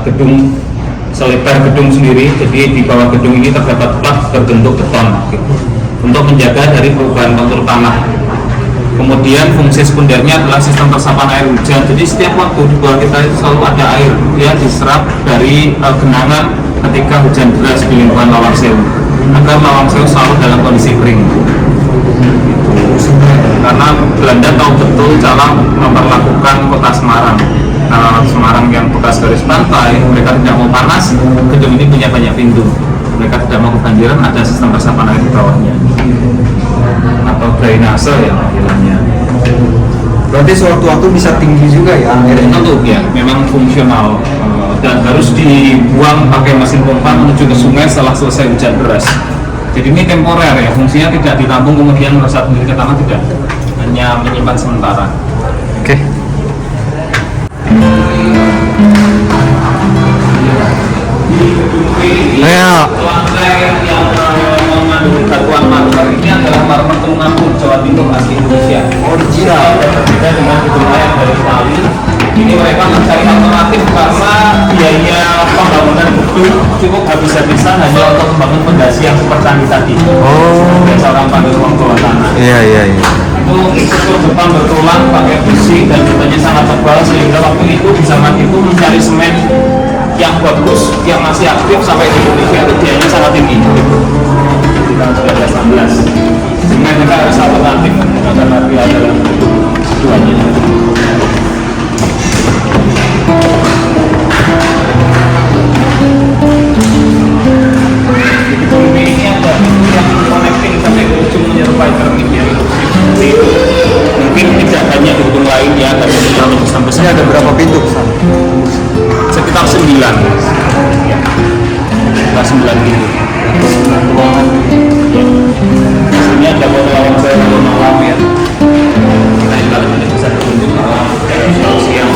Gedung selebar gedung sendiri, jadi di bawah gedung ini terdapat plat berbentuk beton untuk menjaga dari perubahan kontur tanah. Kemudian fungsi sekundernya adalah sistem resapan air hujan. Jadi setiap waktu di bawah kita selalu ada air, dia diserap dari genangan ketika hujan deras di lingkungan Lawang Sewu, agar Lawang Sewu selalu dalam kondisi kering. Karena Belanda tahu betul cara memperlakukan kota Semarang. Semarang yang bekas garis pantai, mereka tidak mau panas, gedung ini punya banyak pintu. Mereka tidak mau kebanjiran, ada sistem resapan air di bawahnya atau drainase ya panggilannya. Berarti sewaktu-waktu bisa tinggi juga ya airnya? Tentu ya, memang fungsional dan harus dibuang pakai mesin pompa menuju ke sungai setelah selesai hujan deras. Jadi ini temporer ya, fungsinya tidak ditampung kemudian meresap sendiri ke tanah, tidak, hanya menyimpan sementara. Oke. Lantai yang mengandung batuan marmer ini adalah marmer Temanggung, Jawa Timur asli Indonesia. Original. Berbeda dengan gedung lain dari Itali. Ini mereka mencari alternatif karena biaya pembangunan gedung cukup habis-habisan hanya untuk membangun fondasi yang super canggih tadi. Biasa orang panggil ruang bawah tanah. Iya. Itu struktur depan bertulang pakai besi dan betulnya sangat tebal sehingga waktu itu di zaman itu mencari semen yang bagus, yang masih aktif sampai di Indonesia itu biayanya sangat tinggi. Di tahun 1916 semen mereka harus alternatif agar nanti adalah keduanya. Ini ada yang connecting sampai ke ujung menyerupai keramik yang mungkin tidak banyak di gedung lain ya, tapi kalau sampai Ini ada berapa pintu? sekitar 9 ya. Sekitar 9 pintu. Ini ada foto Lawang Sewu malam ya. Lain kali ini bisa berkunjung malam siang.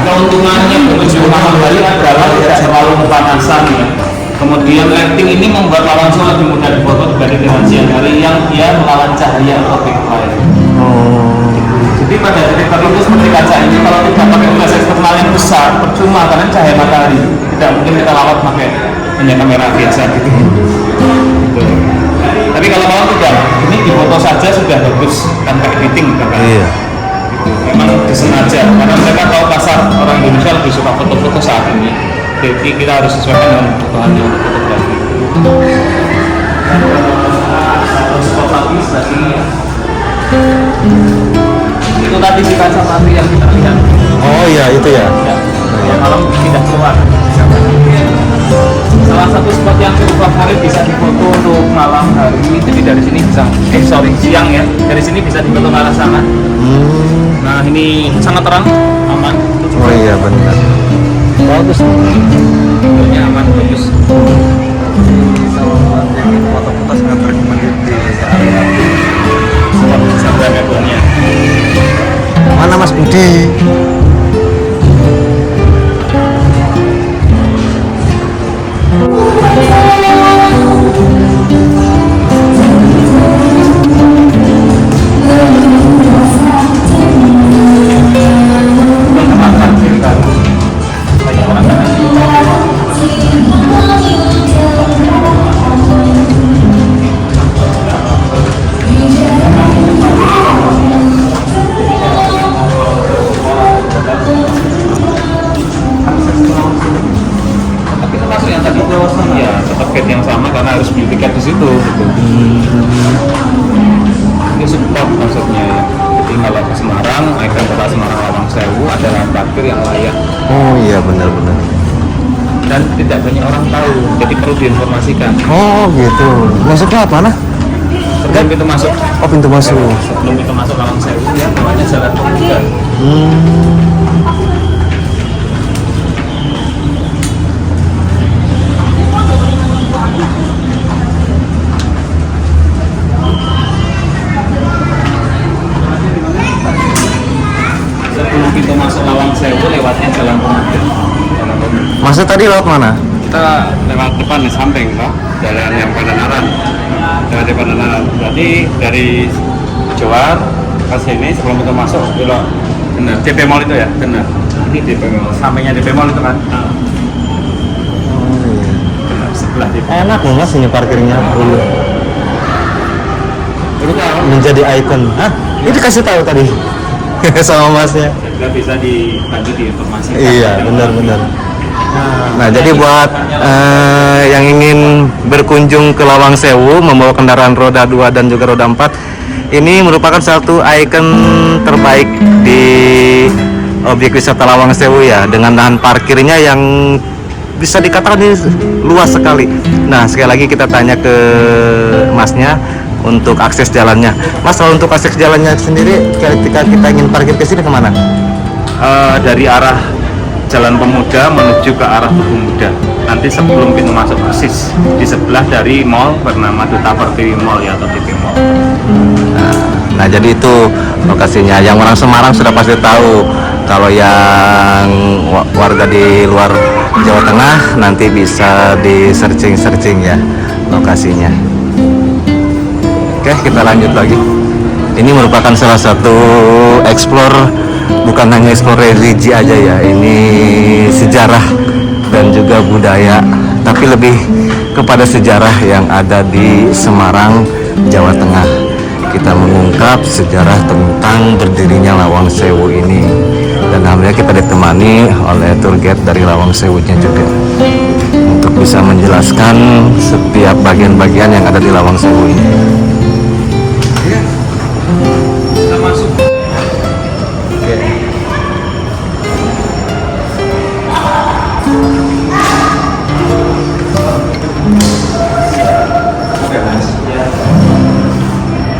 Keuntungannya berkunjung malam hari adalah tidak terlalu kepanasan ya. Kemudian lighting ini membuat Lawang Sewu lebih mudah difoto dibanding dengan siang hari yang dia melawan cahaya atau backlight. Jadi pada titik tertentu seperti kaca ini kalau tidak pakai flash eksternal yang besar percuma karena cahaya matahari tidak mungkin kita lawat pakai hanya kamera biasa gitu. Tapi kalau mau tidak, ini difoto saja sudah bagus tanpa editing bahkan. Iya. Memang disengaja karena mereka tahu pasar orang Indonesia lebih suka foto-foto saat ini. Jadi kita harus sesuaikan dengan kebutuhannya untuk fotografi. Satu spot lagi sebelah sini ya. Itu tadi si kaca mati yang kita lihat. Oh iya, itu ya. Ya malam tidak keluar. Salah satu spot yang cukup favorit bisa difoto untuk malam hari. Jadi dari sini bisa, siang ya. Dari sini bisa difoto ke arah sana. Nah ini sangat terang, aman. Oh iya benar. Bagus. Fotonya aman, bagus. Foto-foto sangat rekomendasi di area. Sampai mebolnya. Mana Mas Budi? Iya, tetap gate yang sama karena harus beli tiket di situ. Gitu. Ini support maksudnya ya. Jadi kalau ke Semarang, ikon kota Semarang Lawang Sewu adalah parkir yang layak. Oh iya benar-benar. Dan tidak banyak orang tahu, jadi perlu diinformasikan. Oh gitu. Masuknya apa nah? Sebelum pintu masuk. Oh pintu masuk. Sebelum pintu masuk Lawang Sewu ya, namanya Jalan Pemuda. Sebelum pintu masuk Lawang Sewu lewatnya Jalan Pemuda. Masa tadi lewat mana? Kita lewat depan di samping toh, jalan yang Pandanaran. Jalan di Pandanaran. Berarti dari Johar ke sini sebelum kita masuk belok benar. CP Mall itu ya? Benar. Ini DP Mall. Sampingnya DP Mall itu kan. Sebelah DP. Enak loh mas ini parkirnya. Itu kalau Menjadi ikon. Hah? Ini dikasih tahu tadi sama masnya. juga bisa dibantu diinformasikan. Iya, benar-benar. Nah, jadi buat yang ingin berkunjung ke Lawang Sewu membawa kendaraan roda 2 dan juga roda 4, ini merupakan satu ikon terbaik di objek wisata Lawang Sewu ya, dengan lahan parkirnya yang bisa dikatakan ini luas sekali. Nah, sekali lagi kita tanya ke masnya untuk akses jalannya. Mas, kalau untuk akses jalannya sendiri ketika kita ingin parkir ke sini kemana? Dari arah Jalan Pemuda menuju ke arah Tugu Muda. Nanti sebelum pintu masuk persis di sebelah dari mall bernama Duta Pertiwi Mall ya, atau DP Mall. Nah, jadi itu lokasinya. Yang orang Semarang sudah pasti tahu. Kalau yang warga di luar Jawa Tengah nanti bisa di searching ya lokasinya. Oke, kita lanjut lagi. Ini merupakan salah satu explore, bukan hanya explore religi aja ya. Ini sejarah dan juga budaya, tapi lebih kepada sejarah yang ada di Semarang, Jawa Tengah. Kita mengungkap sejarah tentang berdirinya Lawang Sewu ini, dan alhamdulillah kita ditemani oleh tour guide dari Lawang Sewunya juga untuk bisa menjelaskan setiap bagian-bagian yang ada di Lawang Sewu ini. Kita masuk.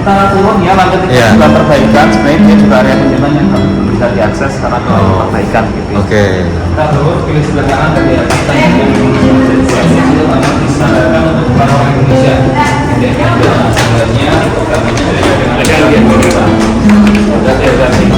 Kita turun ya, lanjut ke Iya. jalan perbaikan. Sebenarnya dia juga area penjualan yang bisa diakses karena jalan perbaikan gitu. Oke. Kita terus pilih sebelah kanan dan di atas kita yang itu banyak disarankan untuk orang Indonesia. Jadi ada sebenarnya kami ada yang kita ada teori.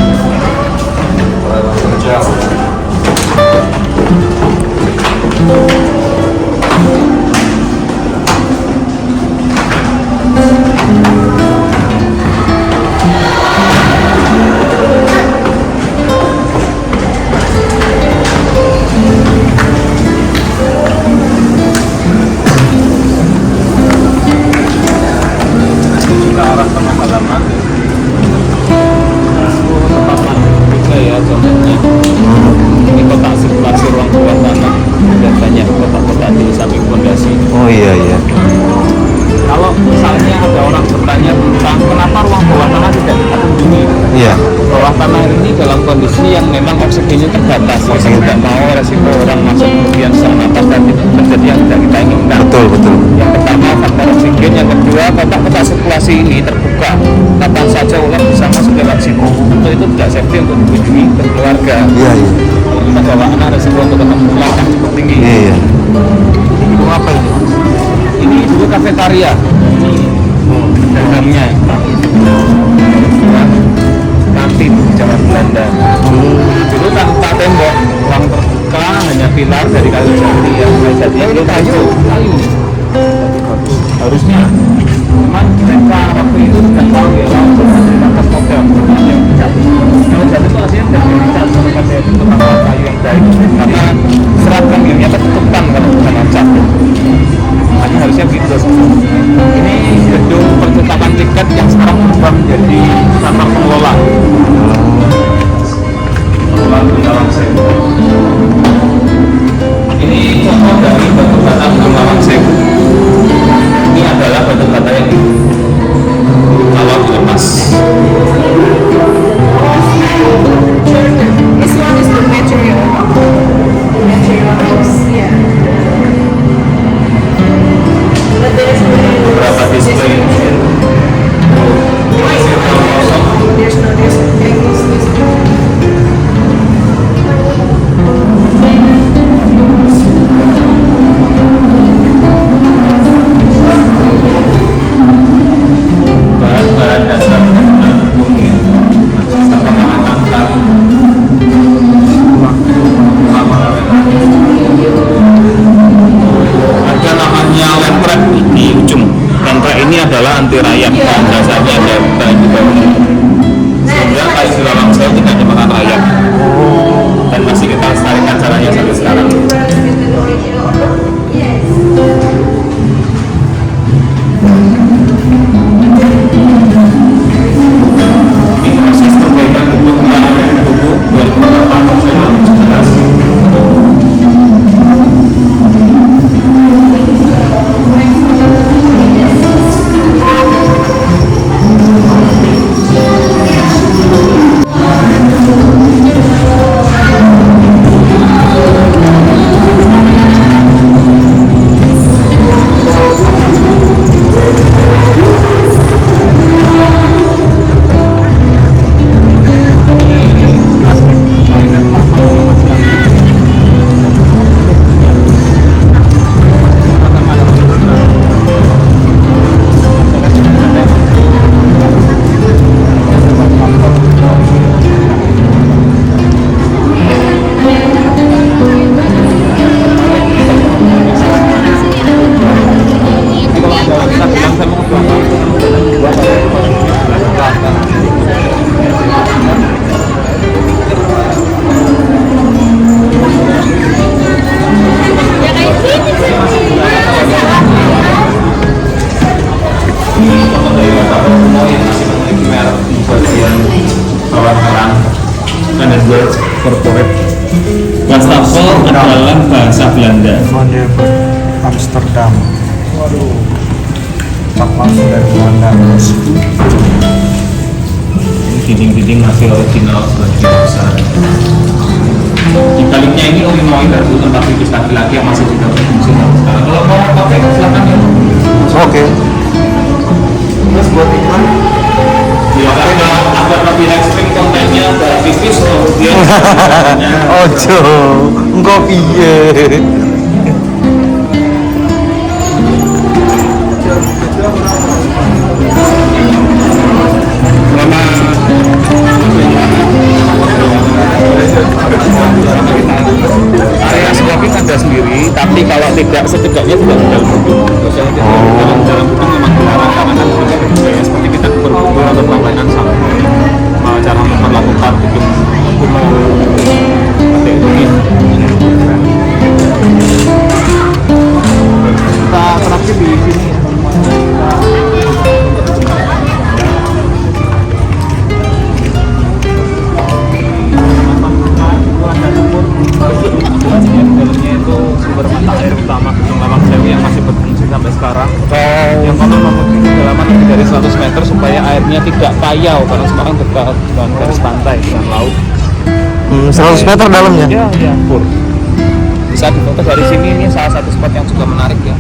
Ke arah tengah halaman. Tempat juga ya, contohnya ini kotak sirkulasi ruang bawah tanah, dan banyak kotak-kotak di samping fondasi. Oh iya. Kalau misalnya ada orang bertanya tentang kenapa ruang bawah tanah tidak kita kunjungi, Iya. bawah tanah ini dalam kondisi yang memang oksigennya terbatas, kita tidak mau resiko orang masuk kemudian sesak napas dan terjadi yang tidak kita inginkan. Betul. Yang pertama faktor oksigen, yang kedua kotak-kotak sirkulasi ini terbuka, kapan saja ular bisa masuk lewat situ. Untuk itu tidak safety untuk dikunjungi berkeluarga. Iya. Kalau kita bawa anak, resiko untuk ketemu ular kan cukup tinggi. Iya. Itu apa ini? Ini dulu kafetaria. Ini dagangnya. Kantin di zaman Belanda. Dulu tanpa tembok, ruang terbuka, hanya pilar dari kayu jati yang jati itu kayu. Harusnya. Cuman mereka waktu itu tidak tahu ya, langsung atas model. Kalau jati itu aslinya tidak dicat, mereka itu tanpa kayu yang baik. Karena serat kanggilnya tertutupan kalau bukan cat. Makanya harusnya begitu. Ini gedung percetakan tiket yang sekarang berubah menjadi kantor pengelola. Pengelola Lawang Sewu. Ini contoh dari batu bata Lawang Sewu. Ini adalah batu bata yang awal dilepas. This one is the material. adalah bahasa Belanda. Van der Burg, Amsterdam. Waduh. Cap langsung dari Belanda. Dinding-dinding masih original sebagian besar. Di baliknya ini Illinois baru tempat pipis laki-laki yang masih juga berfungsi sampai sekarang. Kalau mau pakai silakan ya. Oke. Terus buat iklan? Ya agar lebih ekstrim kontennya dari pipis kemudian. Ojo, enggak piye. Area smoking ada sendiri, tapi kalau tidak setidaknya tidak di dalam gedung. Dalam gedung memang dilarang karena kan juga berbahaya seperti kita berkumpul atau permainan sama cara memperlakukan gedung umum seperti itu. Kita terakhir di sini ya. Dalamnya itu sumber mata air utama Gedung Lawang Sewu yang masih berfungsi sampai sekarang. Yang konon memiliki kedalaman lebih dari 100 meter supaya airnya tidak payau karena sekarang dekat dengan garis pantai dengan laut. 100 meter dalamnya. Ya, pur. Bisa difoto dari sini, ini salah satu spot yang juga menarik ya.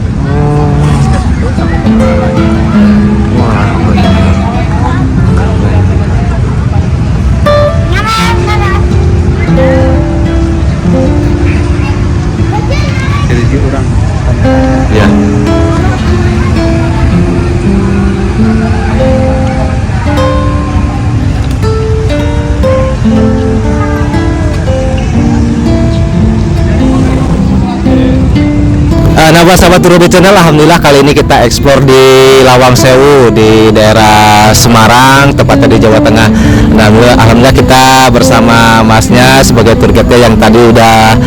Jadi orang Ya. Nah, buat sahabat Turobe Channel, alhamdulillah kali ini kita eksplor di Lawang Sewu di daerah Semarang, tepatnya di Jawa Tengah. Nah, alhamdulillah kita bersama masnya sebagai tour guide yang tadi udah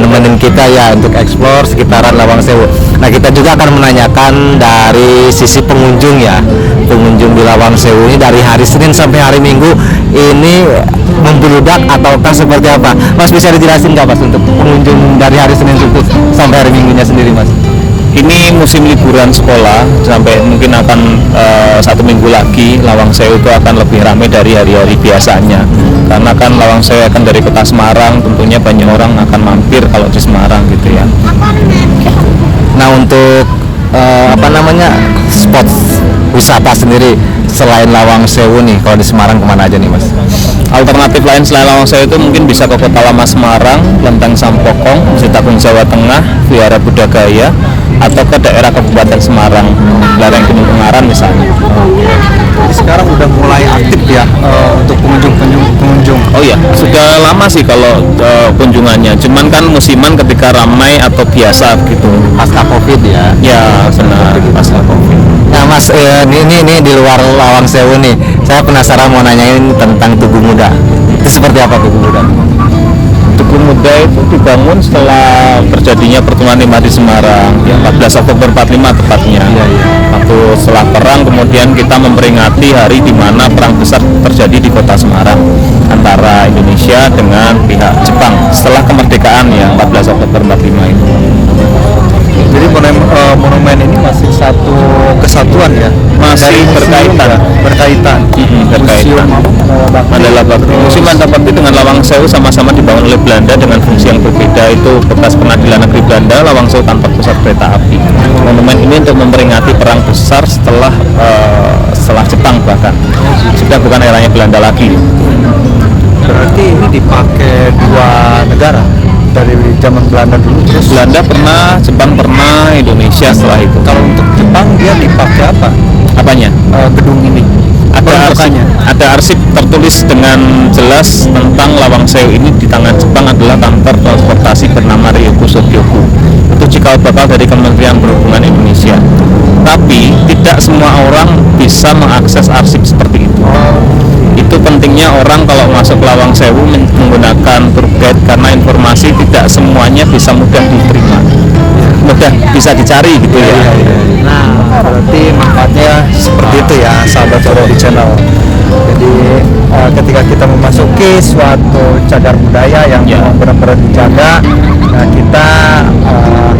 nemenin kita ya untuk eksplor sekitaran Lawang Sewu. Nah, kita juga akan menanyakan dari sisi pengunjung ya, pengunjung di Lawang Sewu ini dari hari Senin sampai hari Minggu ini membludak ataukah seperti apa? Mas bisa dijelasin nggak Mas untuk pengunjung dari hari Senin sampai hari Minggunya sendiri Mas? Ini musim liburan sekolah sampai mungkin akan 1 minggu lagi Lawang Sewu itu akan lebih ramai dari hari-hari biasanya karena kan Lawang Sewu akan dari kota Semarang, tentunya banyak orang akan mampir kalau di Semarang gitu ya. Nah, untuk spot wisata sendiri selain Lawang Sewu nih, kalau di Semarang kemana aja nih Mas? Alternatif lain selain Lawang Sewu itu mungkin bisa ke Kota Lama Semarang, Lenteng Sampokong, Citagung Jawa Tengah, Vihara Buddha Gaya, atau ke daerah Kabupaten Semarang, lereng Gunung Ungaran misalnya. Jadi sekarang udah mulai aktif ya untuk pengunjung. Oh iya, sudah lama sih kalau kunjungannya. Cuman kan musiman ketika ramai atau biasa gitu. Pasca Covid ya. Ya, benar pasca Covid. Nah Mas, ini di luar Lawang Sewu nih, saya penasaran mau nanyain tentang Tugu Muda. Itu seperti apa Tugu Muda? Tugu Muda itu dibangun setelah terjadinya pertemuan 5 di Semarang, ya 14 Oktober 45 tepatnya. Waktu setelah perang, kemudian kita memperingati hari di mana perang besar terjadi di kota Semarang antara Indonesia dengan pihak Jepang setelah kemerdekaan ya 14 Oktober 45 itu. Jadi monumen ini masih satu kesatuan ya, Masih berkaitan. berkaitan. Berkaitan. Mandala Bakti. Museum Mandala Bakti dengan Lawang Sewu sama-sama dibangun oleh Belanda dengan fungsi yang berbeda, itu bekas pengadilan negeri Belanda, Lawang Sewu tanpa pusat kereta api. Monumen ini untuk memperingati perang besar setelah Jepang bahkan. Sudah bukan eranya Belanda lagi. Berarti ini dipakai dua negara dari zaman Belanda dulu. Terus Belanda pernah, Jepang pernah, Indonesia setelah itu. kalau untuk Jepang dia dipakai apa? Apanya? Gedung ini. Ada arsip tertulis dengan jelas tentang Lawang Sewu ini di tangan Jepang adalah kantor transportasi bernama Ryoku Sogyoku. Itu cikal bakal dari Kementerian Perhubungan Indonesia. Tapi tidak semua orang bisa mengakses arsip seperti itu. Itu pentingnya orang kalau masuk Lawang Sewu menggunakan tour guide karena informasi tidak semuanya bisa mudah diterima, mudah bisa dicari gitu ya. Nah, berarti manfaatnya seperti itu ya, sahabat Turobe Channel. Jadi ketika kita memasuki suatu cagar budaya yang Ya. benar-benar dijaga, nah kita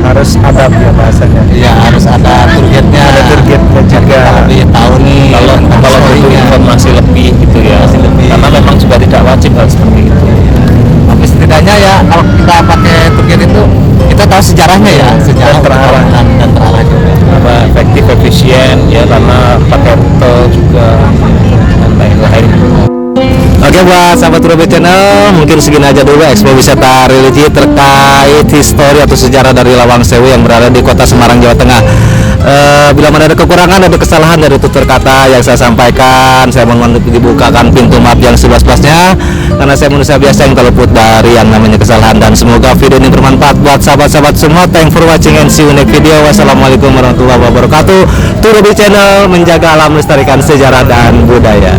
harus adab ya bahasanya. Ya harus ada targetnya. Ada targetnya juga. Lebih tahu nih. Kalau tentang kalau butuh story-nya. informasi lebih gitu ya, Informasi lebih. karena memang juga tidak wajib hal seperti itu. Tapi setidaknya ya kalau kita pakai target itu kita tahu sejarahnya ya, sejarah Dan terarah. dan terarah juga. Apa efektif, efisien ya, karena pakai rute juga dan lain-lain. Oke, buat sahabat Turube Channel, mungkin segini aja dulu Expo Wisata Religi terkait histori atau sejarah dari Lawang Sewu yang berada di Kota Semarang, Jawa Tengah. Bila mana ada kekurangan, ada kesalahan dari tutur kata yang saya sampaikan, saya mohon untuk dibukakan pintu maaf yang seluas-luasnya, karena saya manusia biasa yang terluput dari yang namanya kesalahan. Dan semoga video ini bermanfaat buat sahabat-sahabat semua. Thanks for watching and see you next video. Wassalamualaikum warahmatullahi wabarakatuh. Turube Channel menjaga alam, melestarikan sejarah dan budaya.